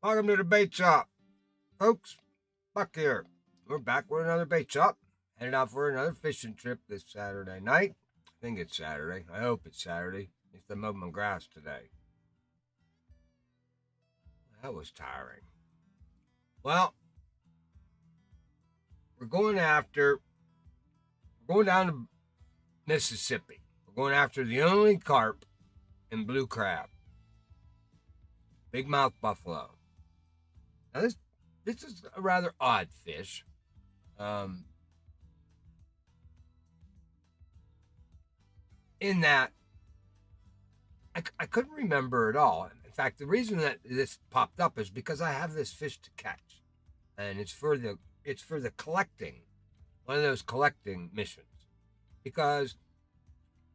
Welcome to the bait shop, folks. Buck here. We're back with another bait shop. Headed out for another fishing trip this Saturday night. I think it's Saturday. I hope it's Saturday. At least I mowed my grass today. That was tiring. Well, we're going after. We're going down to Mississippi. We're going after the only carp and blue crab, big mouth buffalo. Now this is a rather odd fish. Um, in that I couldn't remember at all. In fact, the reason that this popped up is because I have this fish to catch, and it's for the collecting, one of those collecting missions. Because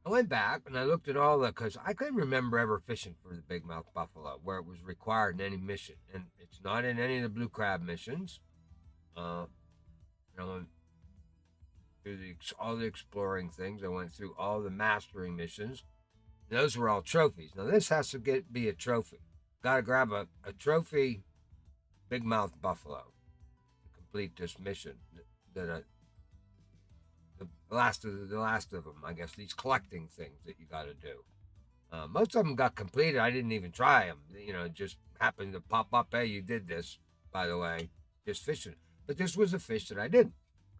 I went back and I looked at all the because I couldn't remember ever fishing for the big mouth buffalo where it was required in any mission, and it's not in any of the blue crab missions. Uh, I went through all the exploring things. I went through all the mastering missions. Those were all trophies. Now this has to be a trophy. Got to grab a trophy big mouth buffalo to complete this mission. That the last of them, I guess. These collecting things that you got to do. Most of them got completed. I didn't even try them. It just happened to pop up. Hey, you did this, by the way, just fishing. But this was a fish that I didn't.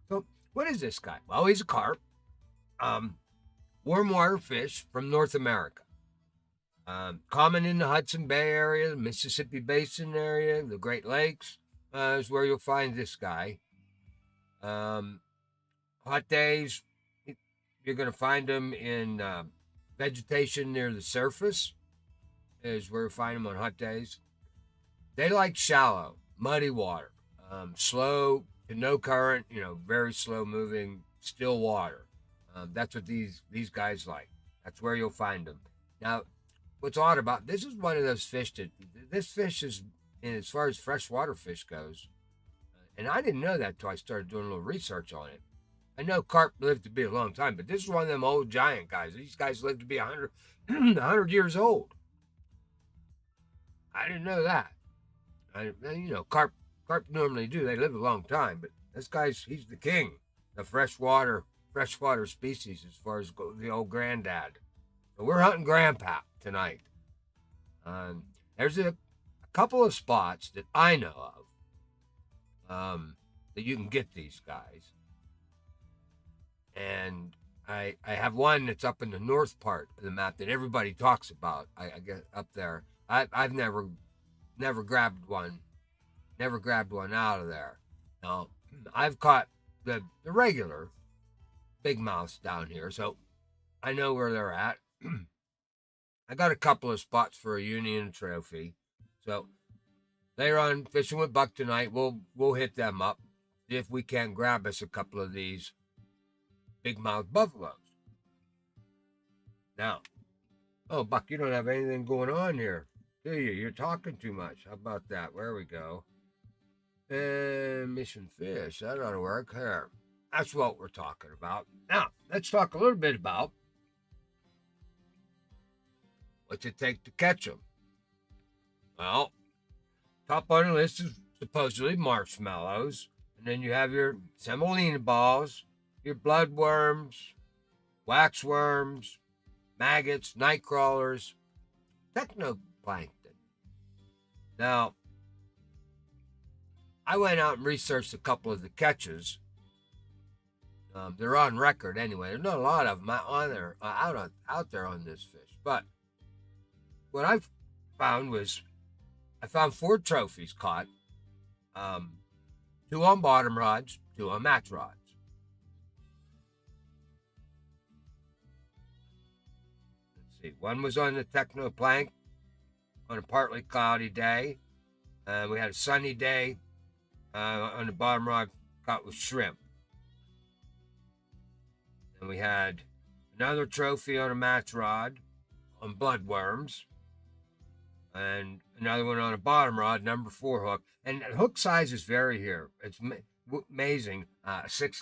So what is this guy? Well, he's a carp. Warm water fish from North America. Common in the Hudson Bay area, the Mississippi Basin area, the Great Lakes is where you'll find this guy. Hot days, you're going to find them in vegetation near the surface, is where you find them on hot days. They like shallow, muddy water, slow to no current, very slow moving, still water. That's what these guys like. That's where you'll find them. Now, what's odd about this is one of those fish that this fish is, and as far as freshwater fish goes, and I didn't know that until I started doing a little research on it. I know carp lived to be a long time, but this is one of them old giant guys. These guys lived to be 100, 100 years old. I didn't know that. Carp normally do. They live a long time, but this guy's, he's the king, the freshwater species as far as the old granddad. So we're hunting grandpa tonight. There's a couple of spots that I know of that you can get these guys. And I have one that's up in the north part of the map that everybody talks about. I get up there. I've never grabbed one, out of there. Now I've caught the regular big mouths down here, so I know where they're at. I got a couple of spots for a Union trophy, so later on fishing with Buck tonight, we'll hit them up, see if we can grab us a couple of these big mouth buffaloes. Now, oh Buck, you don't have anything going on here, do you? You're talking too much. How about that? Where we go. And mission fish, that ought to work. Here. That's what we're talking about. Now, let's talk a little bit about what's it take to catch them. Well, top on the list is supposedly marshmallows, and then you have your semolina balls, your bloodworms, waxworms, maggots, night crawlers, technoplankton. Now, I went out and researched a couple of the catches. They're on record anyway. There's not a lot of them out there on this fish. But what I found was I found 4 trophies caught. 2 on bottom rods, 2 on match rods. Let's see. One was on the technoplank on a partly cloudy day. We had a sunny day on the bottom rod caught with shrimp. And we had another trophy on a match rod on bloodworms. And another one on a bottom rod, number 4 hook. And hook sizes vary here. It's amazing.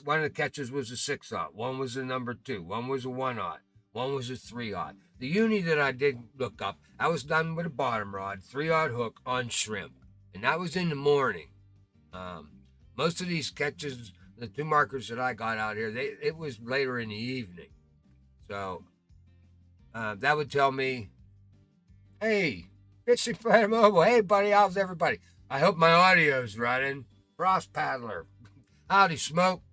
One of the catches was a 6/0. One was a number 2. One was a 1/0. One was a 3/0. The uni that I did look up, I was done with a bottom rod, 3/0 hook on shrimp. and that was in the morning. Um, Most of these catches, the two markers that I got out here, it was later in the evening. So that would tell me, hey, Fishing Planet Mobile, hey buddy, how's everybody? I hope my audio's running. Frost Paddler, howdy Smoke.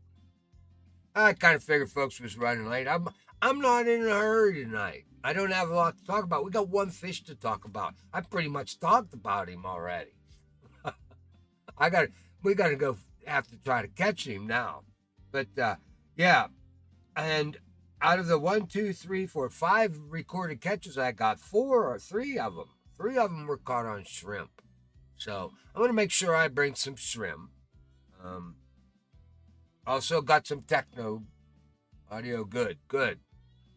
I kind of figured folks was running late. I'm not in a hurry tonight. I don't have a lot to talk about. We got one fish to talk about. I pretty much talked about him already. I got we got to go have to try to catch him now. But yeah, and out of the one, two, three, four, five recorded catches I got, three of them were caught on shrimp. So I'm gonna make sure I bring some shrimp. Um, Also got some techno audio. Good, good.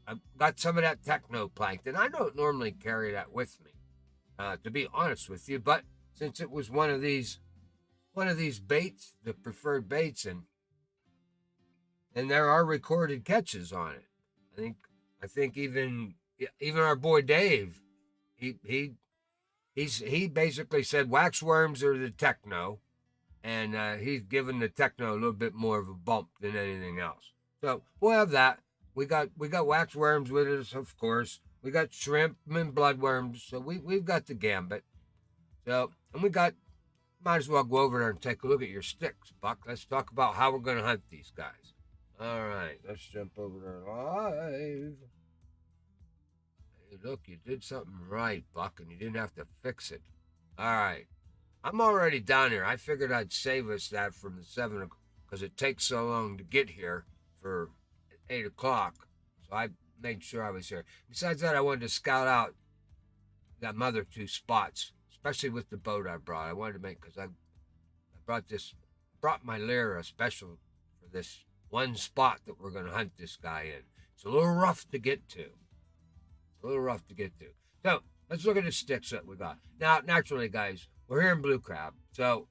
I've got some of that techno plankton. I don't normally carry that with me, to be honest with you, but since it was one of these baits, the preferred baits, and there are recorded catches on it. I think even our boy Dave, he he he basically said wax worms are the techno, and he's given the techno a little bit more of a bump than anything else. So we'll have that. We got wax worms with us, of course. We got shrimp and bloodworms, so we've got the gambit. So and we got might as well go over there and take a look at your sticks, Buck. Let's talk about how we're going to hunt these guys. All right, let's jump over there live. Hey, look, you did something right, Buck, and you didn't have to fix it. All right, I'm already down here. I figured I'd save us that from the 7 because it takes so long to get here for 8 o'clock. So I made sure I was here. Besides that, I wanted to scout out them other two spots, especially with the boat I brought. I wanted to make because I brought my Lyra special for this one spot that we're going to hunt this guy in. It's a little rough to get to. So let's look at the sticks that we got. Now, naturally, guys, we're here in Blue Crab, so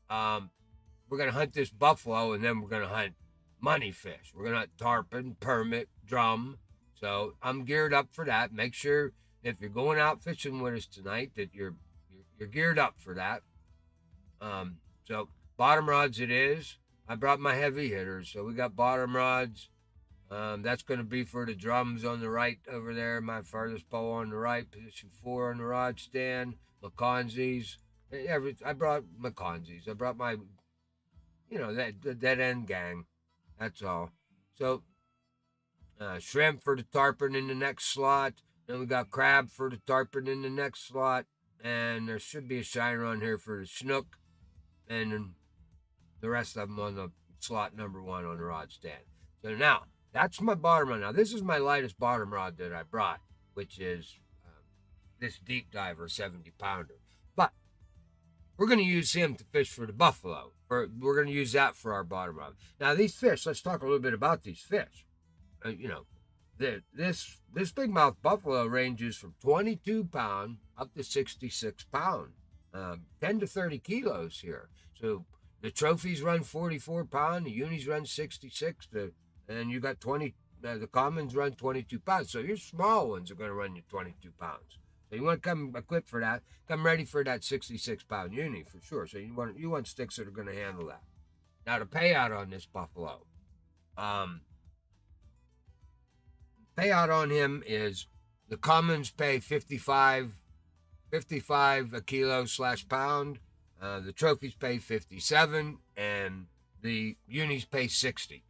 we're going to hunt this buffalo, and then we're going to hunt money fish. We're going to hunt tarpon, permit, drum. So I'm geared up for that. Make sure if you're going out fishing with us tonight that you're geared up for that. So bottom rods it is. I brought my heavy hitters, so we got bottom rods. That's going to be for the drums on the right over there. My farthest pole on the right, position 4 on the rod stand. McConzies. I brought McConzies. I brought my, that dead end gang. That's all. So shrimp for the tarpon in the next slot. Then we got crab for the tarpon in the next slot. And there should be a shiner on here for the snook. And then the rest of them on the slot number 1 on the rod stand. So now, that's my bottom rod. Now, this is my lightest bottom rod that I brought, which is this deep diver 70 pounder. But we're going to use him to fish for the buffalo. We're going to use that for our bottom rod. Now, these fish, let's talk a little bit about these fish. This big mouth buffalo ranges from 22 pound up to 66 pound, 10 to 30 kilos here. So the trophies run 44 pound, the unis run 66, and you got 20. The commons run 22 pounds. So your small ones are going to run you 22 pounds. So you want to come equipped for that. Come ready for that 66 pound uni for sure. So you want sticks that are going to handle that. Now the payout on this buffalo. Payout on him is the commons pay 55 a kilo / pound. The trophies pay 57, and the unis pay 60.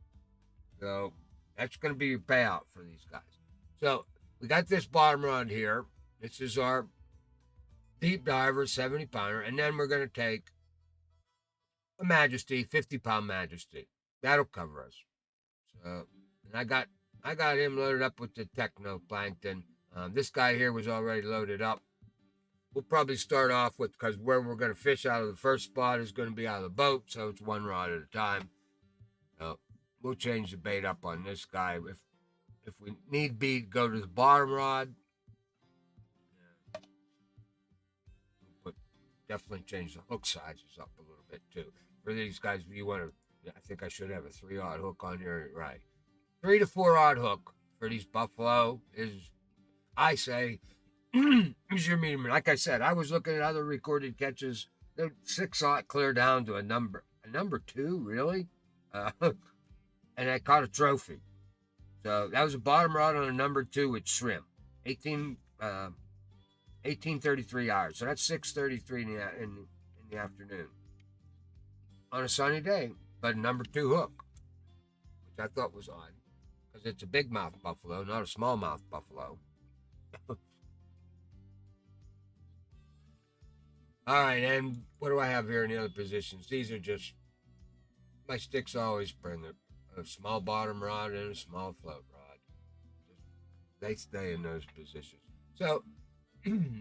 So that's going to be your payout for these guys. So we got this bottom rod here. This is our deep diver 70 pounder, and then we're going to take a Majesty 50 pound Majesty. That'll cover us. So, and I got him loaded up with the techno plankton. This guy here was already loaded up. We'll probably start off with, because where we're going to fish out of the first spot is going to be out of the boat, so it's one rod at a time. We'll change the bait up on this guy if we need be. Go to the bottom rod. We'll definitely change the hook sizes up a little bit too. For these guys, you want to. I think I should have a 3-aught hook on here, right? 3 to 4-aught hook for these buffalo is, I say, is your medium. Like I said, I was looking at other recorded catches. The 6 ought clear down to a number 2, really. Uh, and I caught a trophy. So that was a bottom rod on a number 2 with shrimp. 18, 1833 hours. So that's 6:33 in the afternoon on a sunny day, but a number 2 hook, which I thought was odd because it's a big mouth buffalo, not a small mouth buffalo. All right, and what do I have here in the other positions? These are just my sticks. Always bring a small bottom rod and a small float rod. They stay in those positions. So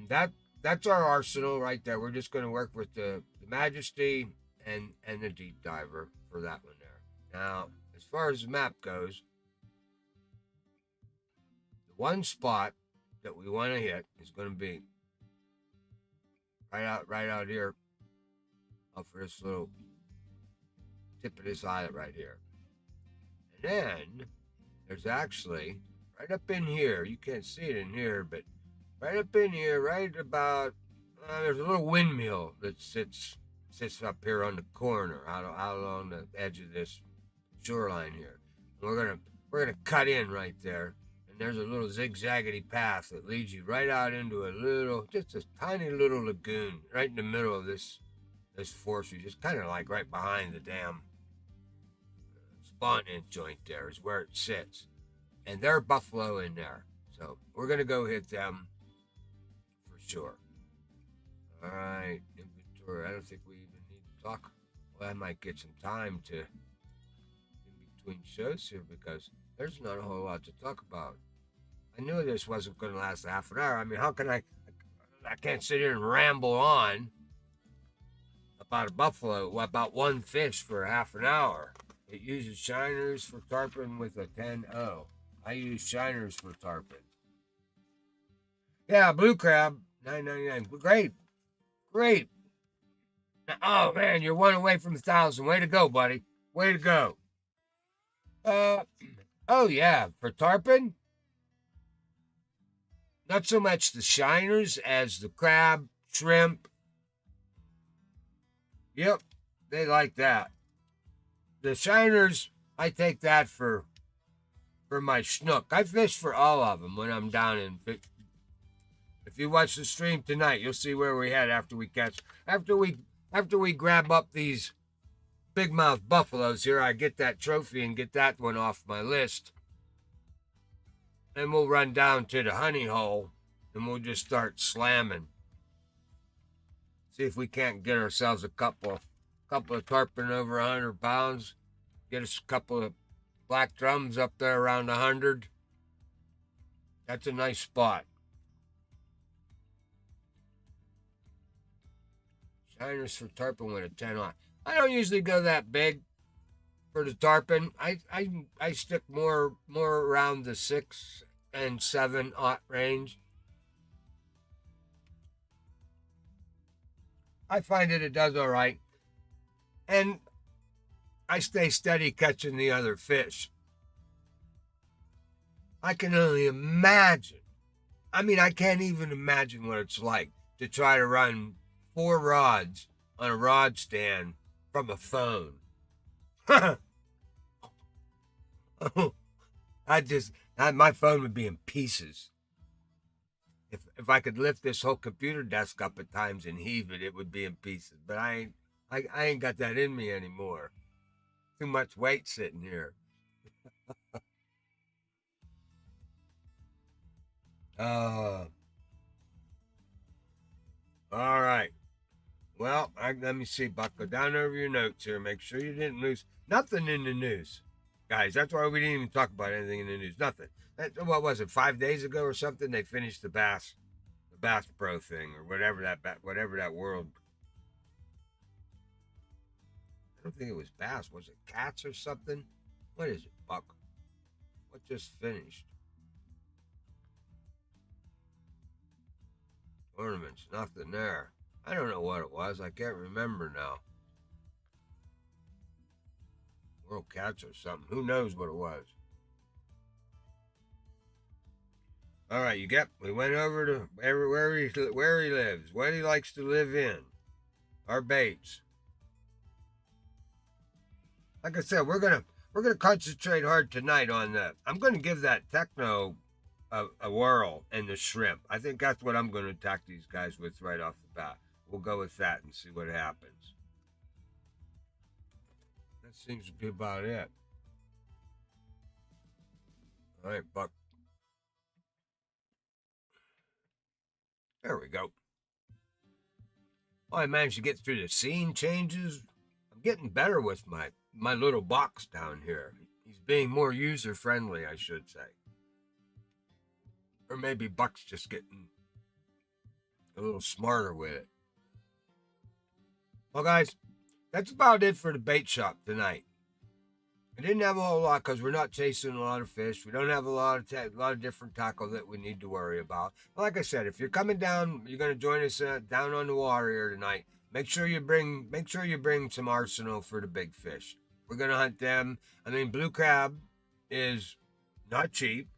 that that's our arsenal right there. We're just going to work with the Majesty and the Deep Diver for that one there. Now, as far as the map goes, the one spot that we want to hit is going to be right out here off for this little tip of this islet right here. And then there's actually right up in here, you can't see it in here, but right up in here, right about there's a little windmill that sits up here on the corner, out along the edge of this shoreline here. And we're gonna cut in right there, and there's a little zigzaggedy path that leads you right out into just a tiny little lagoon right in the middle of this forest. Just kind of like right behind the damn spawn in joint there is where it sits, and there are buffalo in there. So we're gonna go hit them for sure. All right, inventory. I don't think we even need to talk. Well, I might get some time to in between shows here because there's not a whole lot to talk about. I knew this wasn't going to last a half an hour. I mean, how can I? I can't sit here and ramble on about a buffalo, about one fish for half an hour. It uses shiners for tarpon with a 10-0. I use shiners for tarpon. Yeah, blue crab, $9.99. Great. Oh man, you're one away from 1,000. Way to go, buddy. Way to go. Oh yeah, for tarpon, not so much the shiners as the crab, shrimp. Yep, they like that. The shiners, I take that for my snook. I fish for all of them when I'm down in. If you watch the stream tonight, you'll see where we head after we grab up these big mouth buffaloes here. I get that trophy and get that one off my list. And we'll run down to the honey hole and we'll just start slamming. See if we can't get ourselves a couple of tarpon over 100 pounds. Get us a couple of black drums up there around 100. That's a nice spot. Shiners for tarpon with a 10-0. I don't usually go that big for the tarpon. I stick more around the 6 and 7-0 range. I find it does all right. And I stay steady catching the other fish. I can only imagine. I mean, I can't even imagine what it's like to try to run 4 rods on a rod stand from a phone. My phone would be in pieces. If I could lift this whole computer desk up at times and heave it, it would be in pieces. But I ain't got that in me anymore. Too much weight sitting here. All right. Well, let me see, Buck. Go down over your notes here. Make sure you didn't lose nothing in the news, guys. That's why we didn't even talk about anything in the news. Nothing. What was it? 5 days ago or something? They finished the Bass Pro thing or whatever that world. I don't think it was bass. Was it cats or something? What is it, Buck? What just finished? Ornaments, nothing there. I don't know what it was. I can't remember now. World Cats or something. Who knows what it was? All right, we went over to where he lives, what he likes to live in. our baits. Like I said, we're gonna concentrate hard tonight on that. I'm gonna give that techno a whirl and the shrimp. I think that's what I'm gonna attack these guys with right off the bat. We'll go with that and see what happens. That seems to be about it. All right, Buck. There we go. Oh, I managed to get through the scene changes. I'm getting better with my little box down here. He's being more user friendly, I should say. Or maybe Buck's just getting a little smarter with it. Well, guys, that's about it for the bait shop tonight. I didn't have a whole lot because we're not chasing a lot of fish. We don't have a lot of different tackle that we need to worry about. But like I said, if you're coming down, you're going to join us down on the water here tonight. Make sure you bring some arsenal for the big fish. We're going to hunt them. I mean, blue crab is not cheap.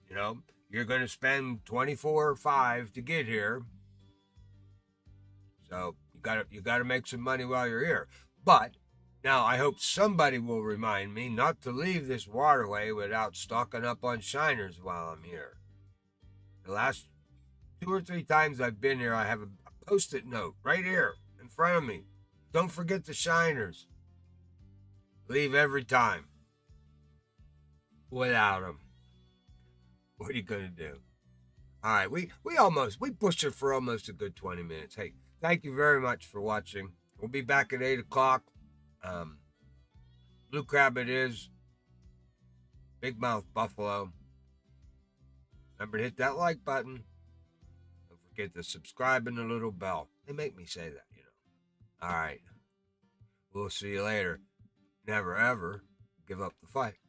You know, you're going to spend 24 or 5 to get here. So you got to make some money while you're here. But now, I hope somebody will remind me not to leave this waterway without stocking up on shiners while I'm here. The last 2 or 3 times I've been here, I have a post-it note right here in front of me. Don't forget the shiners. Leave every time without them. What are you going to do? All right, we pushed it for almost a good 20 minutes. Hey, thank you very much for watching. We'll be back at 8 o'clock. Blue crab it is. Big mouth buffalo. Remember to hit that like button. Don't forget to subscribe and the little bell. They make me say that, you know. All right. We'll see you later. Never ever give up the fight.